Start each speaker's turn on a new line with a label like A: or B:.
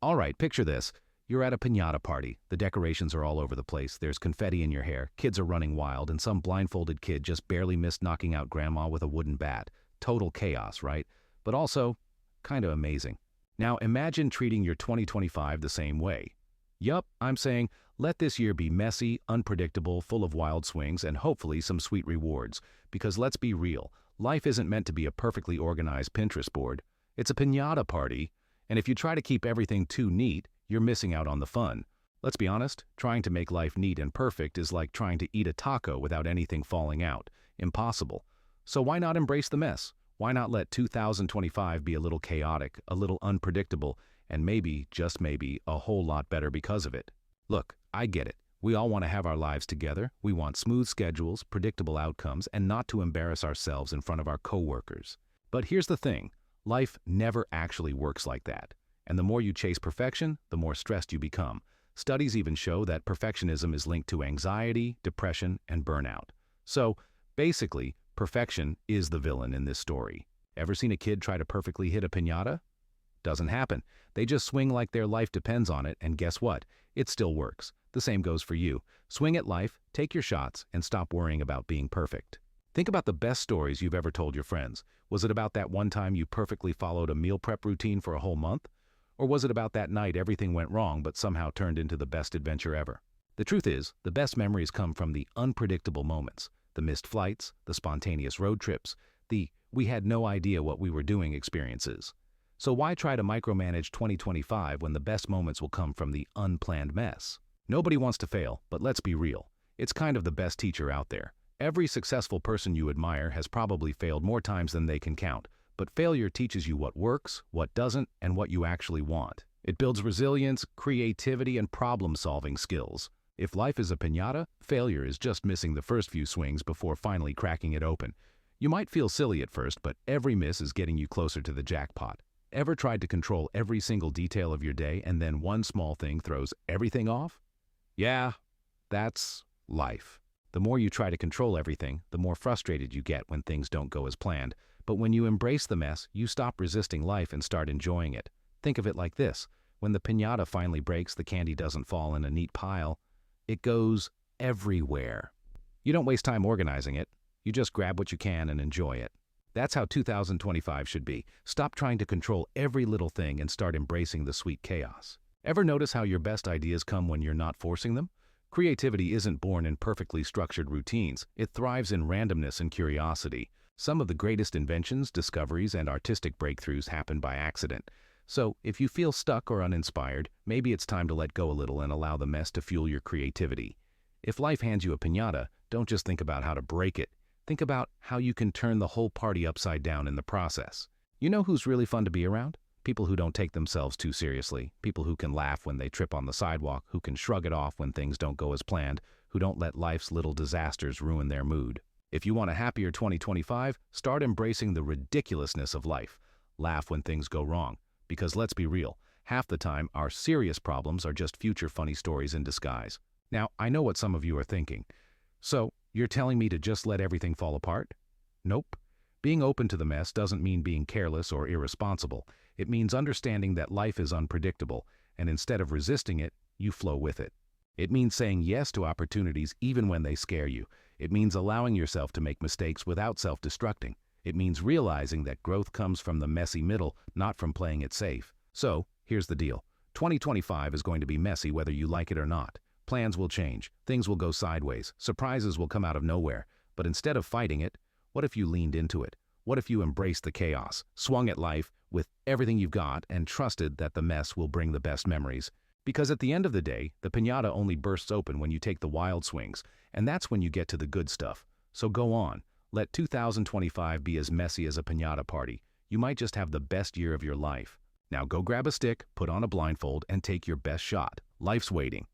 A: All right, picture this. You're at a piñata party. The decorations are all over the place. There's confetti in your hair. Kids are running wild, and some blindfolded kid just barely missed knocking out grandma with a wooden bat. Total chaos, right? But also, kind of amazing. Now imagine treating your 2025 the same way. Yup, I'm saying, let this year be messy, unpredictable, full of wild swings, and hopefully some sweet rewards. Because let's be real, life isn't meant to be a perfectly organized Pinterest board. It's a piñata party, and if you try to keep everything too neat, you're missing out on the fun. Let's be honest, trying to make life neat and perfect is like trying to eat a taco without anything falling out. Impossible. So why not embrace the mess? Why not let 2025 be a little chaotic, a little unpredictable, and maybe, just maybe, a whole lot better because of it? Look, I get it. We all want to have our lives together. We want smooth schedules, predictable outcomes, and not to embarrass ourselves in front of our coworkers. But here's the thing. Life never actually works like that. And the more you chase perfection, the more stressed you become. Studies even show that perfectionism is linked to anxiety, depression, and burnout. So, basically, perfection is the villain in this story. Ever seen a kid try to perfectly hit a piñata? Doesn't happen. They just swing like their life depends on it, and guess what? It still works. The same goes for you. Swing at life, take your shots, and stop worrying about being perfect. Think about the best stories you've ever told your friends. Was it about that one time you perfectly followed a meal prep routine for a whole month? Or was it about that night everything went wrong but somehow turned into the best adventure ever? The truth is, the best memories come from the unpredictable moments, the missed flights, the spontaneous road trips, the we had no idea what we were doing experiences. So why try to micromanage 2025 when the best moments will come from the unplanned mess? Nobody wants to fail, but let's be real. It's kind of the best teacher out there. Every successful person you admire has probably failed more times than they can count. But failure teaches you what works, what doesn't, and what you actually want. It builds resilience, creativity, and problem-solving skills. If life is a piñata, failure is just missing the first few swings before finally cracking it open. You might feel silly at first, but every miss is getting you closer to the jackpot. Ever tried to control every single detail of your day and then one small thing throws everything off? Yeah, that's life. The more you try to control everything, the more frustrated you get when things don't go as planned. But when you embrace the mess, you stop resisting life and start enjoying it. Think of it like this. When the piñata finally breaks, the candy doesn't fall in a neat pile. It goes everywhere. You don't waste time organizing it. You just grab what you can and enjoy it. That's how 2025 should be. Stop trying to control every little thing and start embracing the sweet chaos. Ever notice how your best ideas come when you're not forcing them? Creativity isn't born in perfectly structured routines. It thrives in randomness and curiosity. Some of the greatest inventions, discoveries, and artistic breakthroughs happen by accident. So, if you feel stuck or uninspired, maybe it's time to let go a little and allow the mess to fuel your creativity. If life hands you a piñata, don't just think about how to break it. Think about how you can turn the whole party upside down in the process. You know who's really fun to be around? People who don't take themselves too seriously, people who can laugh when they trip on the sidewalk, who can shrug it off when things don't go as planned, who don't let life's little disasters ruin their mood. If you want a happier 2025, start embracing the ridiculousness of life. Laugh when things go wrong. Because let's be real, half the time our serious problems are just future funny stories in disguise. Now, I know what some of you are thinking. So, you're telling me to just let everything fall apart? Nope. Being open to the mess doesn't mean being careless or irresponsible. It means understanding that life is unpredictable, and instead of resisting it, you flow with it. It means saying yes to opportunities even when they scare you. It means allowing yourself to make mistakes without self-destructing. It means realizing that growth comes from the messy middle, not from playing it safe. So, here's the deal. 2025 is going to be messy whether you like it or not. Plans will change, things will go sideways, surprises will come out of nowhere. But instead of fighting it, what if you leaned into it? What if you embraced the chaos, swung at life with everything you've got, and trusted that the mess will bring the best memories? Because at the end of the day, the piñata only bursts open when you take the wild swings, and that's when you get to the good stuff. So go on. Let 2025 be as messy as a piñata party. You might just have the best year of your life. Now go grab a stick, put on a blindfold, and take your best shot. Life's waiting.